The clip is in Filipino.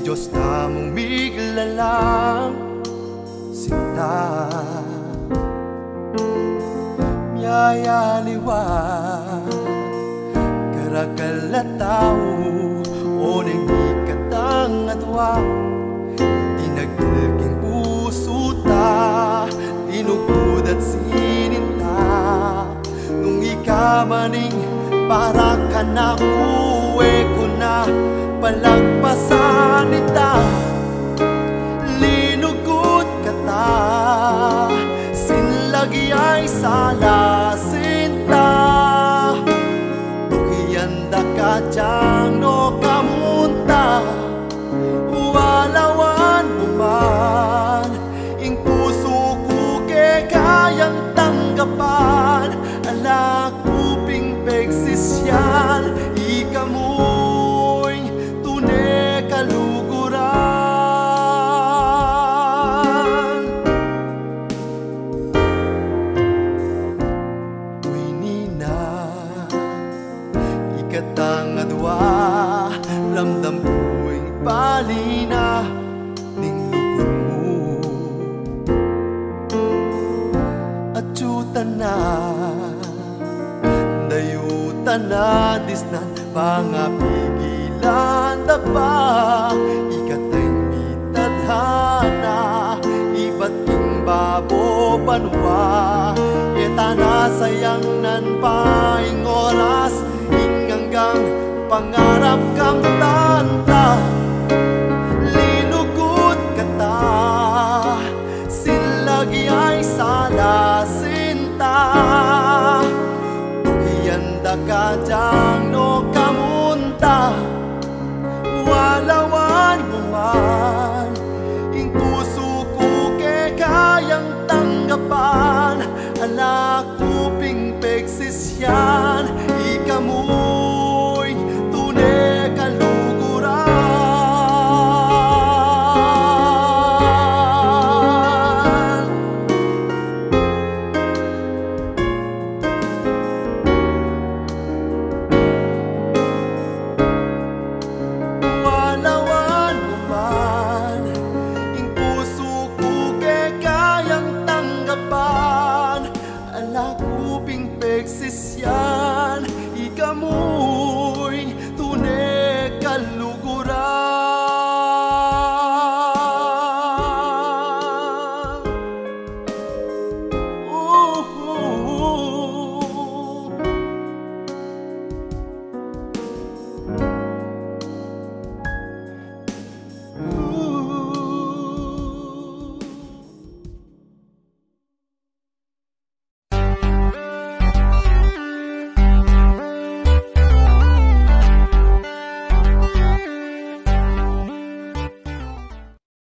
Diyos namong miglalang sinta. Miyaya liwan karakal o nang ikatang atwa. Dinagdaging puso ta, tinugtod at sininta. Nung ikamaning para ka na uwi ko na palagpasan ita. Linugod ka ta, sinlagi ay salasinta. Tukiyanda ka diyang no kamunta, walawan mo man. Ing puso ko ke kayang tanggapan, ala kuping pegsisyan, ikamoy tunay kaluguran. Uy nina, ikatang adwa, lamdam ko'y palina ning lugod mo. At yutan na, dayutan na disnan, pangapigilan da pa. Ikatay mitadhana, iba't king babo panwa. Eta na sayang nan paing oras, inganggang pangarap kang tanta. Linugod ka ta, sinlagi ay salasinta. Tukiyanda ka diyang no kamunta, walawan mo man. Ing puso ko ke kayang tanggapan, ala kuping pegsisyan,